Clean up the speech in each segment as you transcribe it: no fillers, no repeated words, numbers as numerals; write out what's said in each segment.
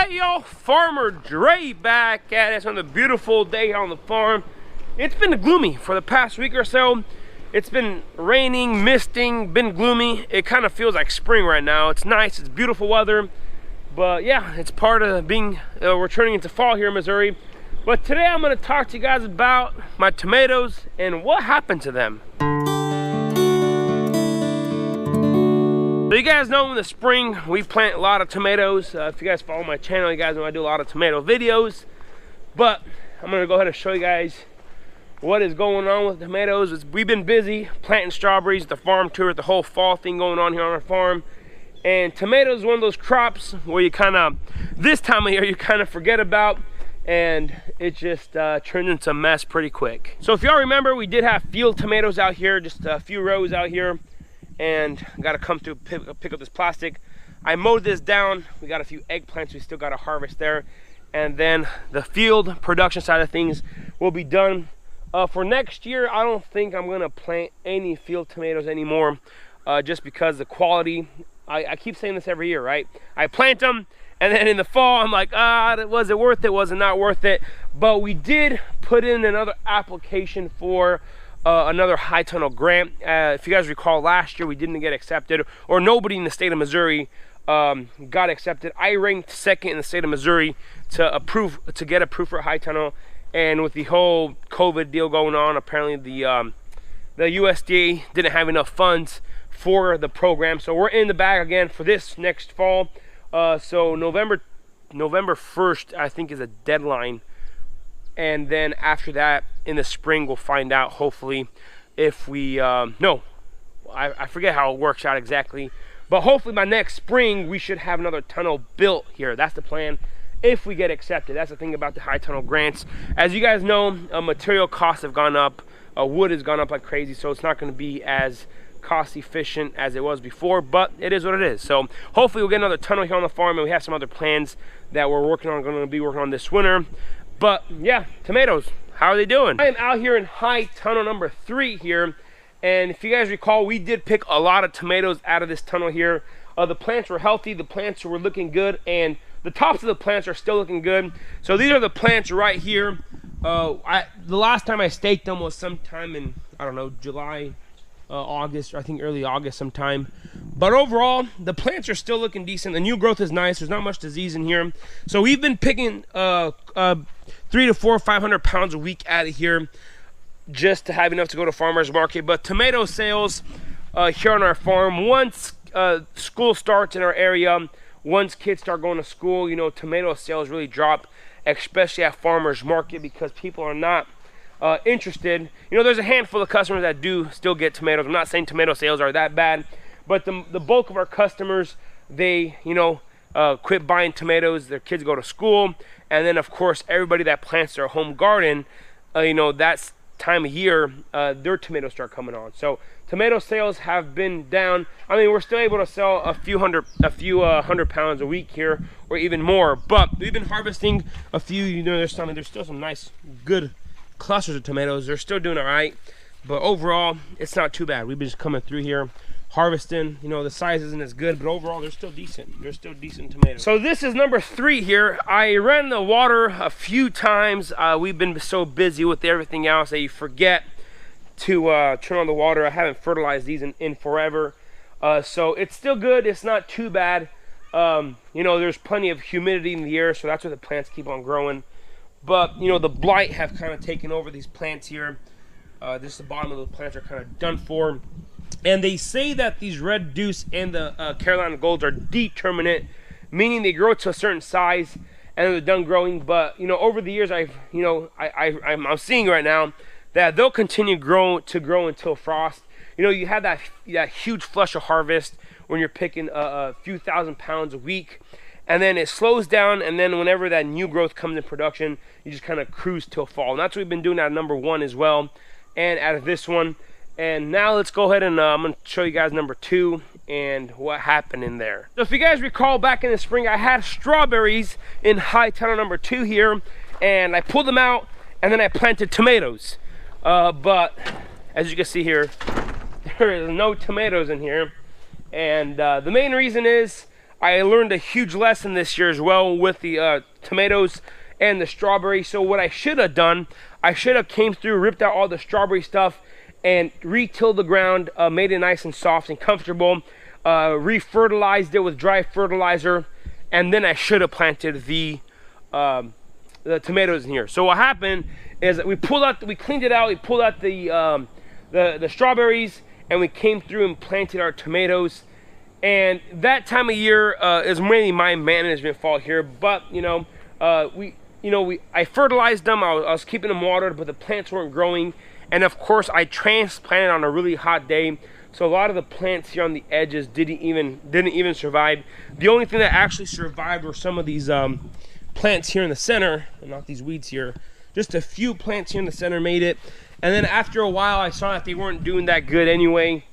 Hey y'all, Farmer Dre back at us on a beautiful day on the farm. It's been gloomy for the past week or so. It's been raining, misting, been gloomy. It kind of feels like spring right now. It's nice, it's beautiful weather. But yeah, it's part of being, we're turning into fall here in Missouri. But today I'm gonna talk to you guys about my tomatoes and what happened to them. So you guys know in the spring, we plant a lot of tomatoes. If you guys follow my channel, you guys know I do a lot of tomato videos. But I'm gonna go ahead and show you guys what is going on with tomatoes. We've been busy planting strawberries, the farm tour, the whole fall thing going on here on our farm. And tomatoes is one of those crops where you kind of, this time of year, you kind of forget about, and it just turns into a mess pretty quick. So if y'all remember, we did have field tomatoes out here, just a few rows out here. And got to come through pick up this plastic. I mowed this down. We got a few eggplants we still got to harvest there, and then the field production side of things will be done. For next year, I don't think I'm gonna plant any field tomatoes anymore, just because the quality. I keep saying this every year, right? I plant them, and then in the fall I'm like, was it worth it? Was it not worth it? But we did put in another application for another high tunnel grant. If you guys recall, last year we didn't get accepted, or nobody in the state of Missouri got accepted. I ranked second in the state of Missouri to get approved for a high tunnel. And with the whole COVID deal going on, apparently the USDA didn't have enough funds for the program, so we're in the bag again for this next fall. So November 1st, I think, is a deadline. And then after that, in the spring, we'll find out, hopefully, if we, I forget how it works out exactly, but hopefully by next spring, we should have another tunnel built here. That's the plan, if we get accepted. That's the thing about the high tunnel grants. As you guys know, material costs have gone up, wood has gone up like crazy, so it's not gonna be as cost efficient as it was before, but it is what it is. So hopefully we'll get another tunnel here on the farm, and we have some other plans that we're gonna be working on this winter. But yeah, tomatoes, how are they doing? I am out here in high tunnel number 3 here, and if you guys recall, we did pick a lot of tomatoes out of this tunnel here. The plants were healthy, the plants were looking good, and the tops of the plants are still looking good. So these are the plants right here. The last time I staked them was sometime in, I don't know, July, August, or I think early August sometime. But overall, the plants are still looking decent. The new growth is nice. There's not much disease in here. So we've been picking 300 to 400, 500 pounds a week out of here, just to have enough to go to farmer's market. But tomato sales here on our farm, once school starts in our area, once kids start going to school, you know, tomato sales really drop, especially at farmer's market, because people are not interested. You know, there's a handful of customers that do still get tomatoes. I'm not saying tomato sales are that bad, but the bulk of our customers, they, you know, quit buying tomatoes. Their kids go to school, and then of course everybody that plants their home garden, you know, that's time of year, their tomatoes start coming on. So tomato sales have been down. I mean, we're still able to sell a few hundred pounds a week here, or even more. But we've been harvesting a few. You know, there's still some nice, good clusters of tomatoes. They're still doing all right, but overall, it's not too bad. We've been just coming through here, harvesting. You know, the size isn't as good, but overall, they're still decent. They're still decent tomatoes. So this is number 3 here. I ran the water a few times. We've been so busy with everything else that you forget to turn on the water. I haven't fertilized these in forever. So it's still good. It's not too bad. You know, there's plenty of humidity in the air, so that's why the plants keep on growing. But, you know, the blight have kind of taken over these plants here. This the bottom of the plants are kind of done for. And they say that these red deuce and the Carolina golds are determinate, meaning they grow to a certain size and they're done growing. But, you know, over the years, I'm seeing right now that they'll continue to grow until frost. You know, you have that huge flush of harvest when you're picking a few thousand pounds a week, and then it slows down, and then whenever that new growth comes in production, you just kind of cruise till fall. And that's what we've been doing out of number 1 as well, and out of this one. And now let's go ahead and I'm going to show you guys number 2 and what happened in there. So if you guys recall, back in the spring, I had strawberries in high tunnel number 2 here, and I pulled them out, and then I planted tomatoes. But as you can see here, there is no tomatoes in here. And the main reason is I learned a huge lesson this year as well with the tomatoes and the strawberry. So what I should have done, I should have came through, ripped out all the strawberry stuff, and re-tilled the ground, made it nice and soft and comfortable, re-fertilized it with dry fertilizer, and then I should have planted the tomatoes in here. So what happened is that we cleaned it out, we pulled out the strawberries, and we came through and planted our tomatoes. And that time of year is mainly my management fault here, but I fertilized them, I was keeping them watered, but the plants weren't growing. And of course I transplanted on a really hot day, so a lot of the plants here on the edges didn't even survive. The only thing that actually survived were some of these plants here in the center, and not these weeds here. Just a few plants here in the center made it. And then after a while I saw that they weren't doing that good anyway,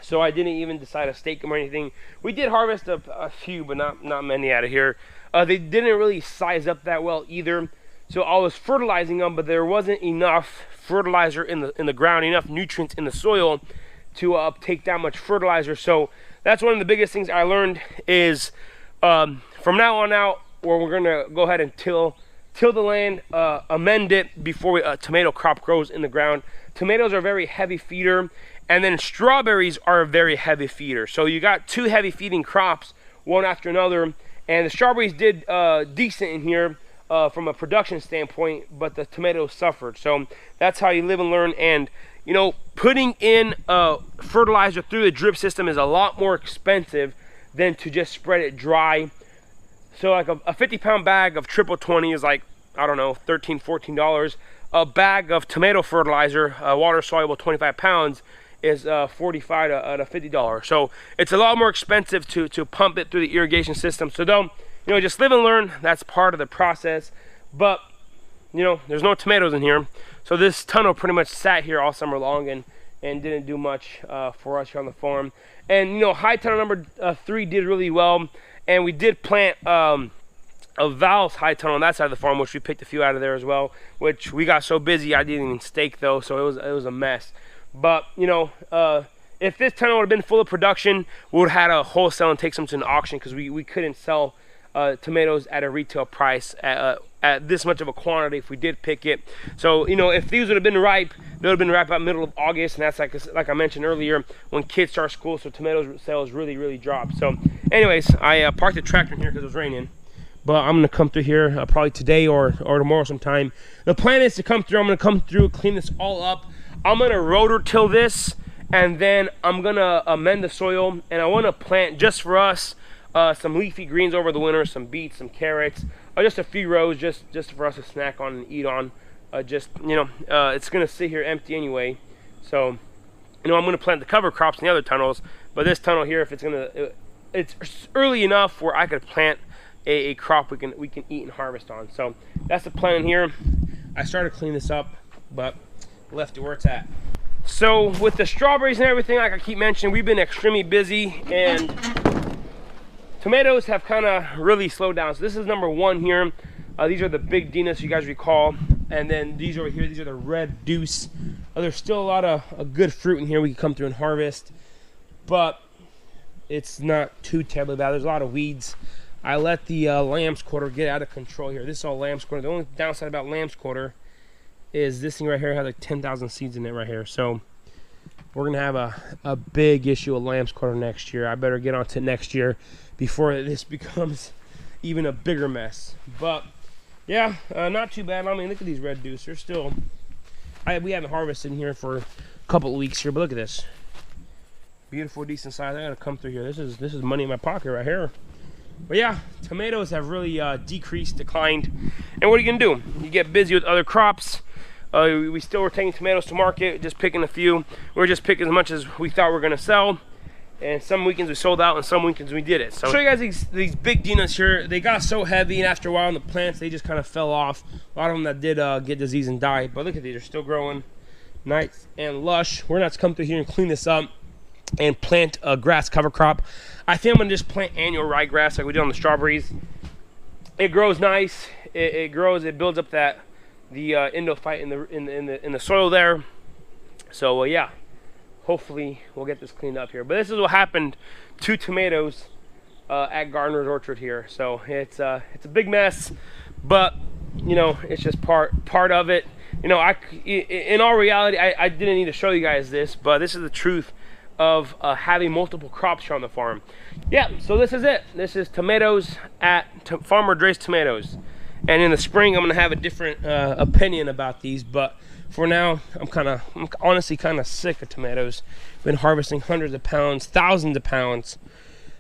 so I didn't even decide to stake them or anything. We did harvest a few, but not many out of here. They didn't really size up that well either. So I was fertilizing them, but there wasn't enough fertilizer in the ground, enough nutrients in the soil to take that much fertilizer. So that's one of the biggest things I learned is from now on out, where we're gonna go ahead and till the land, amend it before a tomato crop grows in the ground. Tomatoes are a very heavy feeder, and then strawberries are a very heavy feeder. So you got two heavy feeding crops, one after another, and the strawberries did decent in here from a production standpoint, but the tomatoes suffered. So that's how you live and learn. And putting in fertilizer through the drip system is a lot more expensive than to just spread it dry. So like a 50-pound bag of triple 20 is like, I don't know, $13, $14. A bag of tomato fertilizer, water soluble 25 pounds, is $45 to $50. So it's a lot more expensive to pump it through the irrigation system. So don't, just live and learn. That's part of the process. But there's no tomatoes in here, so this tunnel pretty much sat here all summer long and didn't do much for us here on the farm. And high tunnel number 3 did really well, and we did plant a Val's high tunnel on that side of the farm, which we picked a few out of there as well, which we got so busy I didn't even stake though, so it was a mess. But if this tunnel would have been full of production, we would have had a wholesale and take some to an auction, because we couldn't sell tomatoes at a retail price at this much of a quantity if we did pick it. So if these would have been ripe, they would have been ripe about middle of August, and that's like I mentioned earlier, when kids start school, so tomatoes sales really drop. So anyways, I parked the tractor in here because it was raining, but I'm gonna come through here probably today or tomorrow sometime. The plan is to come through, I'm gonna come through, clean this all up. I'm gonna rotor till this, and then I'm gonna amend the soil, and I want to plant just for us some leafy greens over the winter, some beets, some carrots, just a few rows, just for us to snack on and eat on. It's gonna sit here empty anyway, so I'm gonna plant the cover crops in the other tunnels. But this tunnel here, if it's early enough where I could plant a crop we can eat and harvest on. So that's the plan here. I started cleaning this up, but left it where it's at. So with the strawberries and everything, like I keep mentioning, we've been extremely busy, and tomatoes have kind of really slowed down. So this is number 1 here. These are the big Dinas, you guys recall. And then these over here, these are the red deuce. There's still a lot of good fruit in here we can come through and harvest, but it's not too terribly bad. There's a lot of weeds. I let the lamb's quarter get out of control here. This is all lamb's quarter. The only downside about lamb's quarter is this thing right here has like 10,000 seeds in it right here. So we're gonna have a big issue with lamb's quarter next year. I better get on to next year before this becomes even a bigger mess. But yeah, not too bad. I mean, look at these red deuce. They're still, we haven't harvested in here for a couple of weeks here, but look at this. Beautiful, decent size. I gotta come through here. This is money in my pocket right here. But yeah, tomatoes have really declined. And what are you gonna do? You get busy with other crops. We still were taking tomatoes to market, just picking a few. We were just picking as much as we thought we were gonna sell. And some weekends we sold out, and some weekends we did it. So I'll show you guys these big Dinas here. They got so heavy, and after a while in the plants, they just kind of fell off. A lot of them that did get disease and die. But look at these, they're still growing nice and lush. We're gonna have to come through here and clean this up and plant a grass cover crop. I think I'm gonna just plant annual ryegrass like we did on the strawberries. It grows nice. It grows. It builds up the endophyte in the soil there. So yeah, hopefully we'll get this cleaned up here. But this is what happened to tomatoes at Gardner's Orchard here. So it's a big mess, but you know, it's just part of it. You know, in all reality, I didn't need to show you guys this, but this is the truth of having multiple crops here on the farm. Yeah, so this is it. This is tomatoes at Farmer Dre's Tomatoes. And in the spring, I'm gonna have a different opinion about these, but for now, I'm honestly kind of sick of tomatoes. Been harvesting hundreds of pounds, thousands of pounds,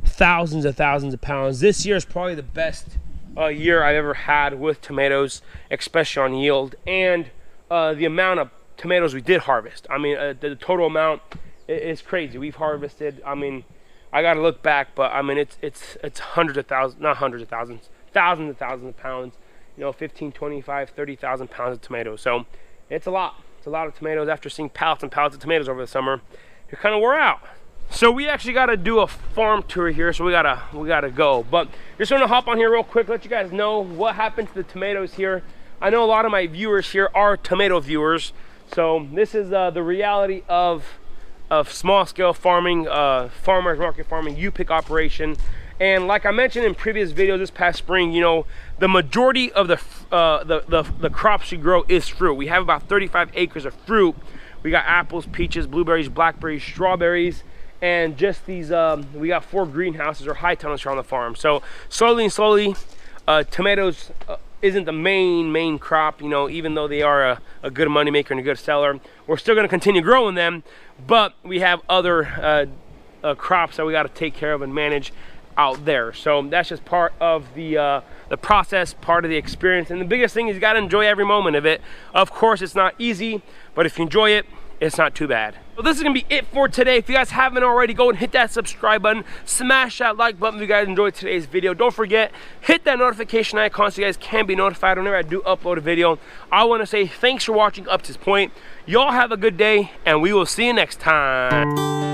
thousands of pounds. This year is probably the best year I've ever had with tomatoes, especially on yield, and the amount of tomatoes we did harvest. I mean, the total amount is crazy. We've harvested, I mean, I gotta look back, but I mean, it's hundreds of thousands, not hundreds of thousands, thousands of pounds, you know, 15, 25, 30,000 pounds of tomatoes. So it's a lot. It's a lot of tomatoes. After seeing pallets and pallets of tomatoes over the summer, you're kind of wore out. So we actually got to do a farm tour here, so we gotta go. But just want to hop on here real quick, let you guys know what happened to the tomatoes here. I know a lot of my viewers here are tomato viewers, so this is the reality of small scale farming, farmers market farming, U-pick operation. And like I mentioned in previous videos this past spring, you know, the majority of the crops we grow is fruit. We have about 35 acres of fruit. We got apples, peaches, blueberries, blackberries, strawberries, and just these, we got 4 greenhouses or high tunnels here on the farm. So slowly, tomatoes isn't the main crop, you know, even though they are a good money maker and a good seller. We're still gonna continue growing them, but we have other crops that we gotta take care of and manage out there. So that's just part of the process, part of the experience. And the biggest thing is you gotta enjoy every moment of it. Of course, it's not easy, but if you enjoy it, it's not too bad. So this is gonna be it for today. If you guys haven't already, go and hit that subscribe button, smash that like button if you guys enjoyed today's video. Don't forget, hit that notification icon so you guys can be notified whenever I do upload a video. I wanna say thanks for watching up to this point. Y'all have a good day, and we will see you next time.